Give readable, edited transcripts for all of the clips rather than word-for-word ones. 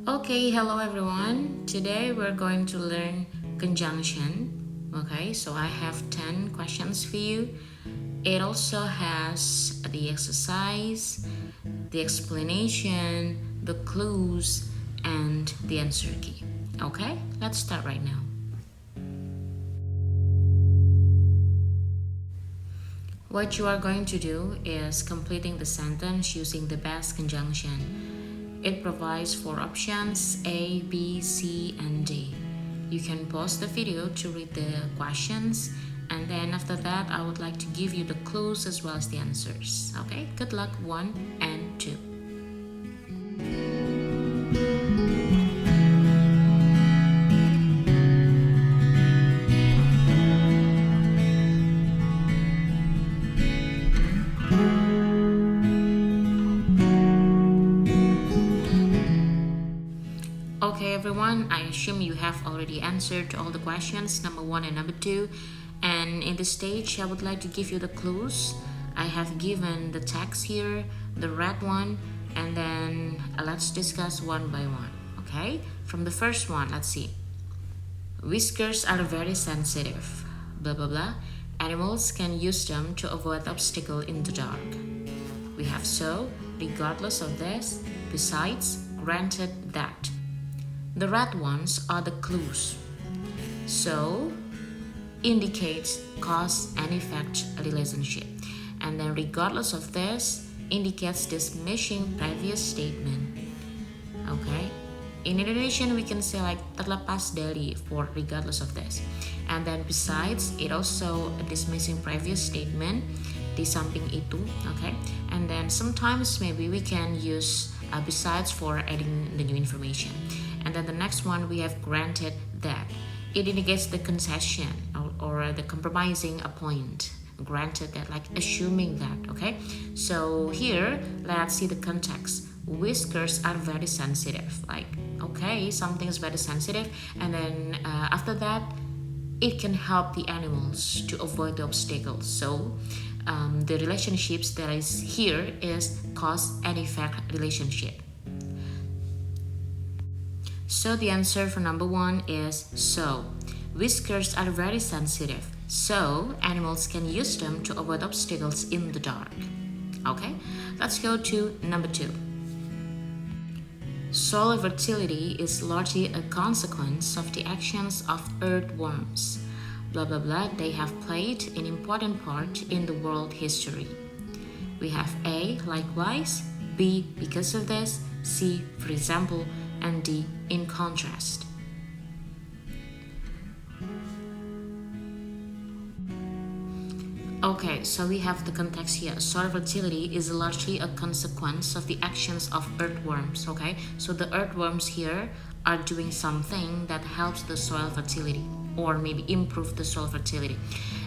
Okay, hello everyone. Today we're going to learn conjunction. Okay, so I have 10 questions for you. It also has the exercise, the explanation, the clues, and the answer key. Okay, let's start right now. What you are going to do is completing the sentence using the best conjunction. It provides 4 options A, B, C, and D. You can pause the video to read the questions, and then after that I would like to give you the clues as well as the answers. Okay, good luck 1 and 2. Okay everyone, I assume you have already answered all the questions, number 1 and number 2. And in this stage, I would like to give you the clues. I have given the text here, the red one, and then let's discuss one by one. Okay, from the first one, let's see. Whiskers are very sensitive, blah blah blah. Animals can use them to avoid obstacle in the dark. We have so, regardless of this, besides, granted that. The red ones are the clues. So, indicates cause and effect relationship. And then regardless of this, indicates dismissing previous statement. Okay? In Indonesian, we can say like terlepas dari for regardless of this. And then besides, it also dismissing previous statement di samping itu. Okay? And then sometimes maybe we can use besides for adding the new information. And then the next one we have granted that. It indicates the concession or the compromising a point. Granted that, like assuming that, okay? So here, let's see the context. Whiskers are very sensitive. Like, okay, something is very sensitive. And then after that, it can help the animals to avoid the obstacles. So the relationships that is here is cause and effect relationship. So the answer for number 1 is so. Whiskers are very sensitive, so animals can use them to avoid obstacles in the dark. Okay, let's go to number 2. Soil fertility is largely a consequence of the actions of earthworms. Blah blah blah, they have played an important part in the world history. We have A, likewise, B, because of this, C, for example, and D, in contrast. Okay, so we have the context here. Soil fertility is largely a consequence of the actions of earthworms. Okay, so the earthworms here are doing something that helps the soil fertility or maybe improve the soil fertility.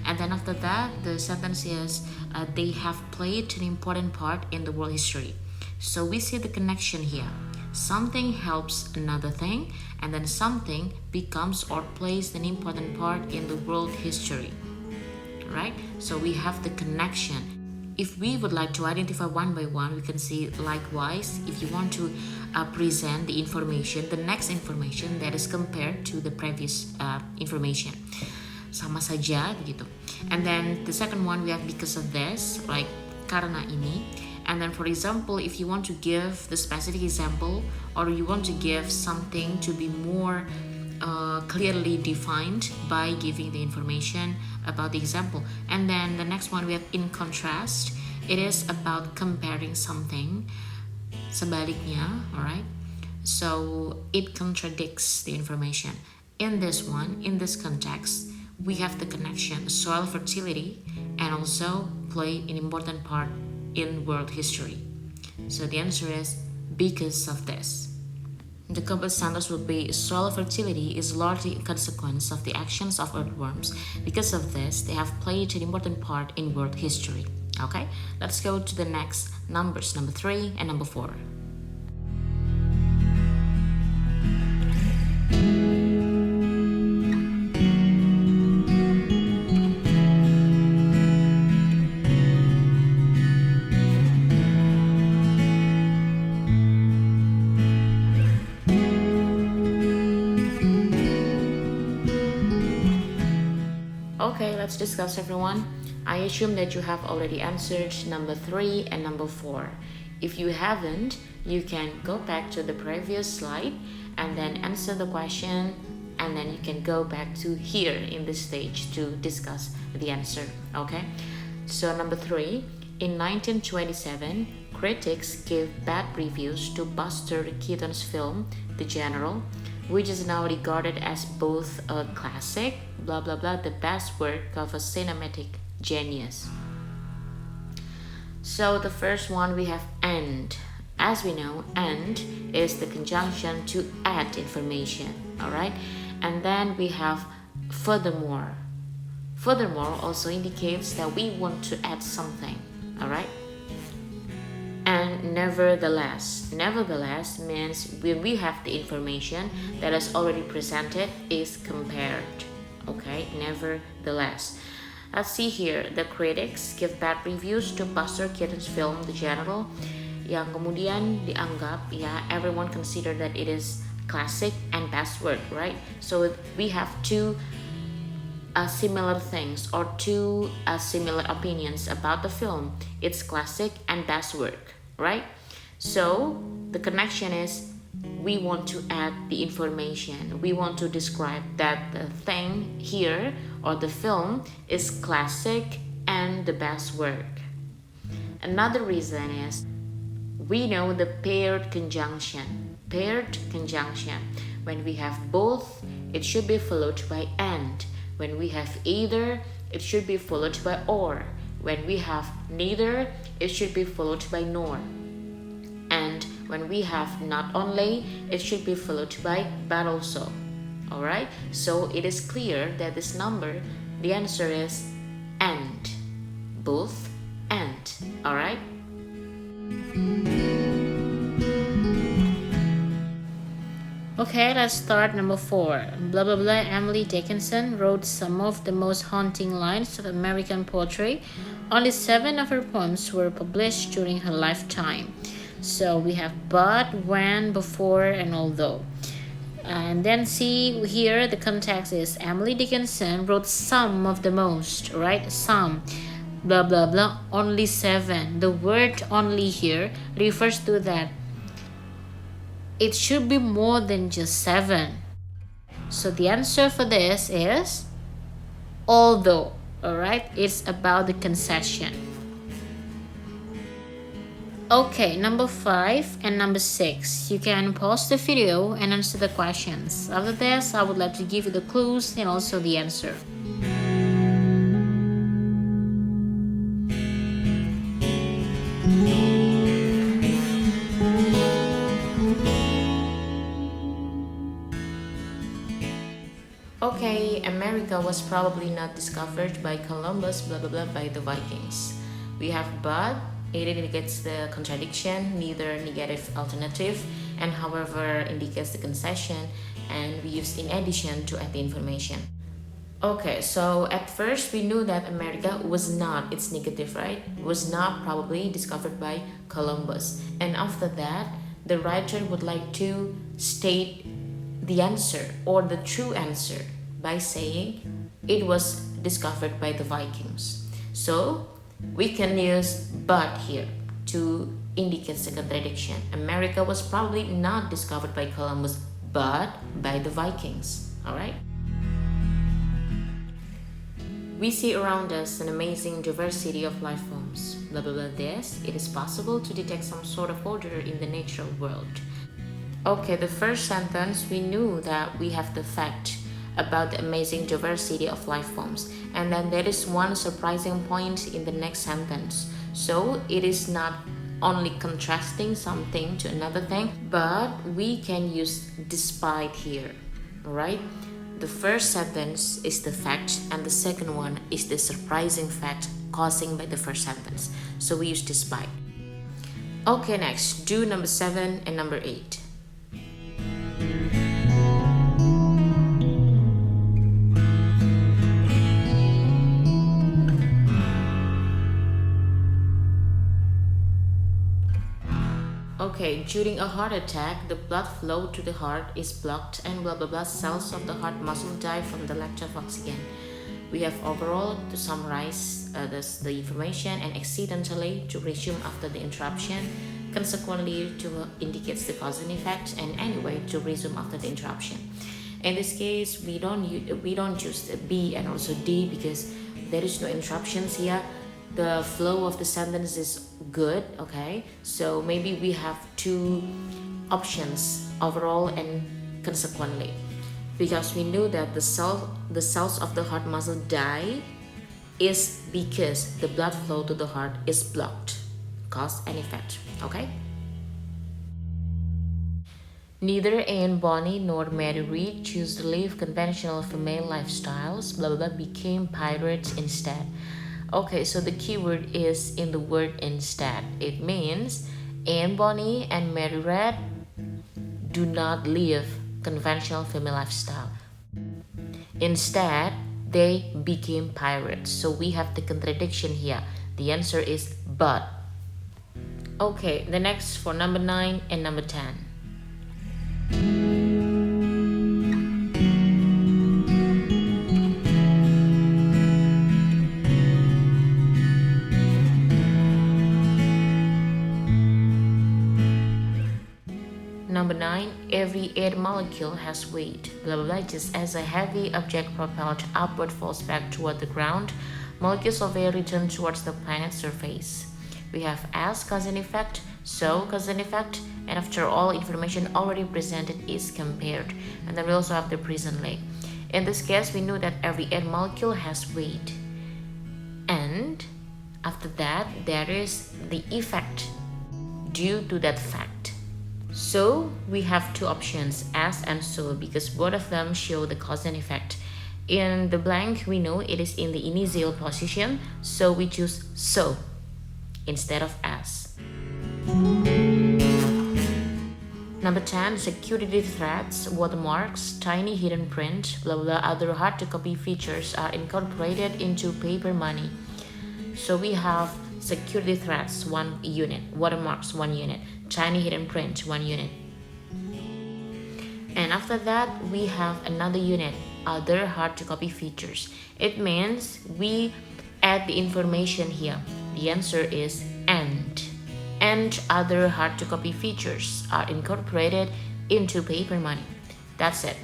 And then after that, the sentence is they have played an important part in the world history. So we see the connection here. Something helps another thing, and then something becomes or plays an important part in the world history. Right? So we have the connection. If we would like to identify one by one, we can see likewise. If you want to present the information, the next information that is compared to the previous information, sama saja begitu. And then the second one we have because of this, like karena ini. And then for example, if you want to give the specific example or you want to give something to be more clearly defined by giving the information about the example. And then the next one we have in contrast. It is about comparing something. Sebaliknya, alright? So it contradicts the information. In this one, in this context, we have the connection, soil fertility, and also play an important part in world history. So the answer is because of this. The complete sentence would be soil fertility is largely a consequence of the actions of earthworms. Because of this, they have played an important part in world history. Okay, let's go to the next numbers, number 3 and number 4. Okay, let's discuss, everyone. I assume that you have already answered number 3 and number 4. If you haven't, you can go back to the previous slide and then answer the question, and then you can go back to here in this stage to discuss the answer. Okay, so number 3, in 1927, critics gave bad reviews to Buster Keaton's film The General, which is now regarded as both a classic, blah blah blah, the best work of a cinematic genius. So the first one we have and. As we know, and is the conjunction to add information, alright? And then we have furthermore. Furthermore also indicates that we want to add something, alright? And nevertheless. Nevertheless means when we have the information that is already presented is compared, okay? Nevertheless. Let's see here, the critics give bad reviews to Buster Keaton's film The General, yang kemudian dianggap, ya, everyone consider that it is classic and best work, right? So we have two similar things or two similar opinions about the film. It's classic and best work, right? So the connection is we want to add the information. We want to describe that the thing here or the film is classic and the best work. Another reason is we know the paired conjunction. Paired conjunction. When we have both, it should be followed by and. When we have either, it should be followed by or. When we have neither, it should be followed by nor. And when we have not only, it should be followed by but also. Alright? So it is clear that this number, the answer is and. Both and. Alright? Okay, let's start number 4. Blah blah blah. Emily Dickinson wrote some of the most haunting lines of American poetry. Only 7 of her poems were published during her lifetime. So we have but, when, before, and although. And then see here the context is Emily Dickinson wrote some of the most, right? Some. Blah blah blah. Only 7. The word only here refers to that it should be more than just 7. So the answer for this is although. Alright, it's about the concession. Okay, number 5 and number 6. You can pause the video and answer the questions. After this, I would like to give you the clues and also the answer. Okay, America was probably not discovered by Columbus, blah blah blah, by the Vikings. We have but, it indicates the contradiction, neither negative alternative, and however indicates the concession, and we use in addition to add the information. Okay, so at first we knew that America was not, it's negative, right? Was not probably discovered by Columbus. And after that, the writer would like to state the answer or the true answer by saying it was discovered by the Vikings. So we can use but here to indicate the contradiction. America was probably not discovered by Columbus but by the Vikings. Alright? We see around us an amazing diversity of life forms. Blah blah blah this, it is possible to detect some sort of order in the natural world. Okay, the first sentence, we knew that we have the fact about the amazing diversity of life forms. And then there is one surprising point in the next sentence. So it is not only contrasting something to another thing, but we can use despite here, right? The first sentence is the fact and the second one is the surprising fact causing by the first sentence. So we use despite. Okay, next, do number 7 and number 8. Okay, during a heart attack, the blood flow to the heart is blocked and blah blah blah, cells of the heart muscle die from the lack of oxygen. We have overall to summarize the information and accidentally to resume after the interruption, consequently to indicates the cause and effect, and anyway to resume after the interruption. In this case, we don't use the B and also D because there is no interruptions here. The flow of the sentence is good, okay? So maybe we have two options, overall and consequently, because we know that the cells of the heart muscle die is because the blood flow to the heart is blocked. Cause and effect, okay? Neither Anne Bonny nor Mary Read chose to live conventional female lifestyles, blah blah blah, became pirates instead. Okay, so the keyword is in the word instead. It means Anne Bonny and Mary Read do not live conventional female lifestyle. Instead, they became pirates. So we have the contradiction here. The answer is but. Okay, the next for number 9 and number 10. Number 9, every air molecule has weight, blah blah blah. Just as a heavy object propelled upward falls back toward the ground, molecules of air return towards the planet's surface. We have as cause and effect, so cause and effect, and after all, information already presented is compared. And then we also have the presently. In this case, we know that every air molecule has weight. And after that, there is the effect due to that fact. So we have two options, as and so, because both of them show the cause and effect. In the blank, we know it is in the initial position, so we choose so instead of as. Number 10, security threats, watermarks, tiny hidden print, blah blah, other hard to copy features are incorporated into paper money. So we have security threats 1 unit, watermarks 1 unit, tiny hidden print 1 unit. And after that, we have another unit, other hard to copy features. It means we add the information here. The answer is and other hard to copy features are incorporated into paper money. That's it.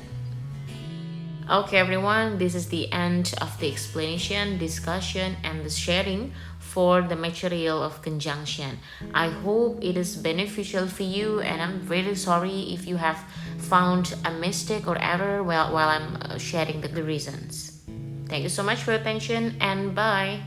Okay everyone, this is the end of the explanation, discussion and the sharing for the material of conjunction. I hope it is beneficial for you, and I'm really sorry if you have found a mistake or error while I'm sharing the reasons. Thank you so much for your attention and bye.